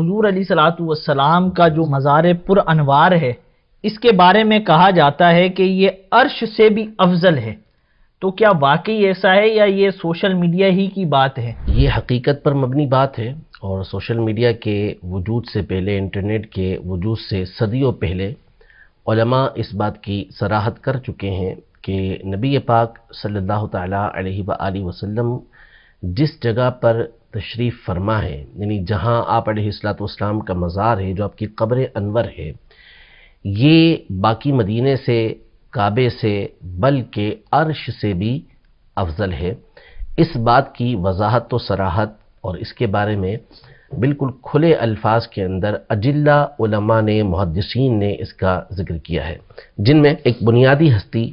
حضور علیہ الصلوۃ والسلام کا جو مزار پر انوار ہے اس کے بارے میں کہا جاتا ہے کہ یہ عرش سے بھی افضل ہے، تو کیا واقعی ایسا ہے یا یہ سوشل میڈیا ہی کی بات ہے؟ یہ حقیقت پر مبنی بات ہے، اور سوشل میڈیا کے وجود سے پہلے، انٹرنیٹ کے وجود سے صدیوں پہلے علماء اس بات کی صراحت کر چکے ہیں کہ نبی پاک صلی اللہ تعالیٰ علیہ وآلہ وسلم جس جگہ پر تشریف فرما ہے، یعنی جہاں آپ علیہ الصلوۃ والسلام کا مزار ہے، جو آپ کی قبر انور ہے، یہ باقی مدینے سے، کعبے سے، بلکہ عرش سے بھی افضل ہے۔ اس بات کی وضاحت و صراحت اور اس کے بارے میں بالکل کھلے الفاظ کے اندر اجلہ علماء نے، محدثین نے اس کا ذکر کیا ہے، جن میں ایک بنیادی ہستی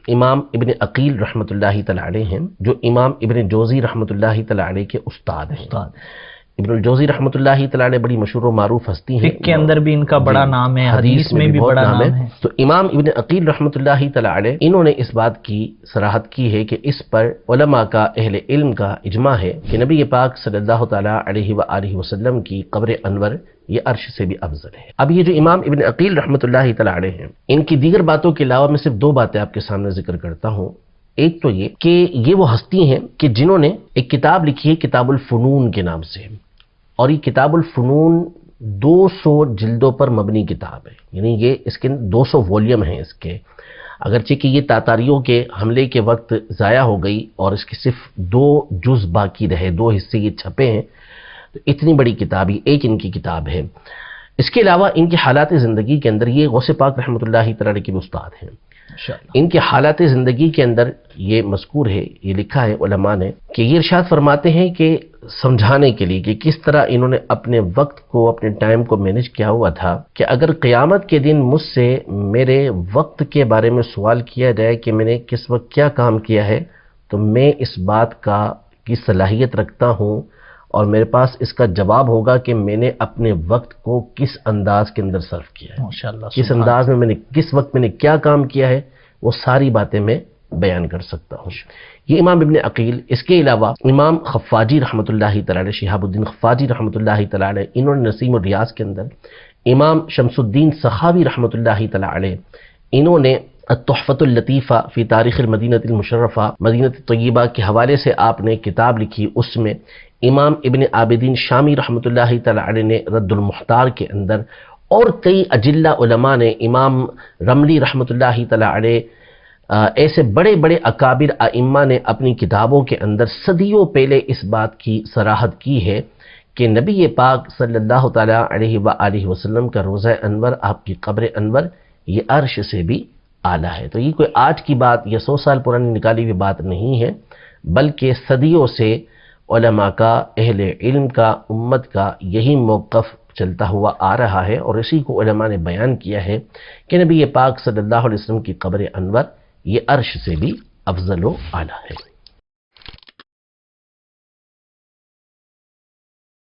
امام ابن عقیل رحمۃ اللہ تعالی علیہ ہیں، جو امام ابن جوزی رحمۃ اللہ تعالی علیہ کے استاد ہیں۔ ابن الجوزی رحمۃ اللہ تعالی علیہ بڑی مشہور و معروف ہستی ہیں، فقہ کے اندر بھی ان کا بڑا نام ہے، حدیث میں بھی بڑا نام ہے۔ تو امام ابن عقیل رحمۃ اللہ تعالی علیہ انہوں نے اس بات کی صراحت کی ہے کہ اس پر علماء کا، اہل علم کا اجماع ہے کہ نبی پاک صلی اللہ تعالی علیہ وآلہ وسلم کی قبر انور یہ عرش سے بھی افضل ہے۔ اب یہ جو امام ابن عقیل رحمۃ اللہ تعالی علیہ ہیں، ان کی دیگر باتوں کے علاوہ میں صرف دو باتیں آپ کے سامنے ذکر کرتا ہوں۔ ایک تو یہ کہ یہ وہ ہستی ہیں کہ جنہوں نے ایک کتاب لکھی ہے کتاب الفنون کے نام سے، اور یہ کتاب الفنون 200 جلدوں پر مبنی کتاب ہے، یعنی یہ اس کے 200 والیوم ہیں اس کے، اگرچہ کہ یہ تاتاریوں کے حملے کے وقت ضائع ہو گئی اور اس کے صرف 2 جز باقی رہے، 2 حصے یہ چھپے ہیں، تو اتنی بڑی کتاب، یہ ایک ان کی کتاب ہے۔ اس کے علاوہ ان کی حالات زندگی کے اندر، یہ غوث پاک رحمۃ اللہ تعالی کے استاد ہیں، ان کے حالات زندگی کے اندر یہ مذکور ہے، یہ لکھا ہے علماء نے کہ یہ ارشاد فرماتے ہیں کہ سمجھانے کے لیے کہ کس طرح انہوں نے اپنے وقت کو، اپنے ٹائم کو مینج کیا ہوا تھا، کہ اگر قیامت کے دن مجھ سے میرے وقت کے بارے میں سوال کیا جائے کہ میں نے کس وقت کیا کام کیا ہے، تو میں اس بات کی صلاحیت رکھتا ہوں اور میرے پاس اس کا جواب ہوگا کہ میں نے اپنے وقت کو کس انداز کے اندر صرف کیا ہے، ماشاءاللہ، کس انداز میں نے کس وقت میں نے کیا کام کیا ہے، وہ ساری باتیں میں بیان کر سکتا ہوں۔ یہ امام ابن عقیل۔ اس کے علاوہ امام خفاجی رحمۃ اللہ تعالی علیہ، شہاب الدین خفاجی رحمۃ اللہ تعالی علیہ، انہوں نے نسیم الریاض کے اندر امام شمس الدین سخاوی رحمۃ اللہ تعالی علیہ، انہوں نے التحفۃ اللطیفہ فی تاریخ المدینہ المشرفہ، مدینہ طیبہ کے حوالے سے آپ نے کتاب لکھی، اس میں امام ابن عابدین شامی رحمۃ اللہ تعالی علیہ نے رد المختار کے اندر، اور کئی اجلہ علماء نے، امام رملی رحمۃ اللہ تعالی علیہ، ایسے بڑے بڑے اکابر ائمہ نے اپنی کتابوں کے اندر صدیوں پہلے اس بات کی صراحت کی ہے کہ نبی پاک صلی اللہ تعالیٰ علیہ وآلہ وسلم کا روضہ انور، آپ کی قبر انور، یہ عرش سے بھی اعلیٰ ہے۔ تو یہ کوئی آج کی بات یا 100 سال پرانی نکالی ہوئی بات نہیں ہے، بلکہ صدیوں سے علماء کا، اہل علم کا، امت کا یہی موقف چلتا ہوا آ رہا ہے، اور اسی کو علماء نے بیان کیا ہے کہ نبی پاک صلی اللہ علیہ وسلم کی قبر انور یہ عرش سے بھی افضل و اعلیٰ ہے۔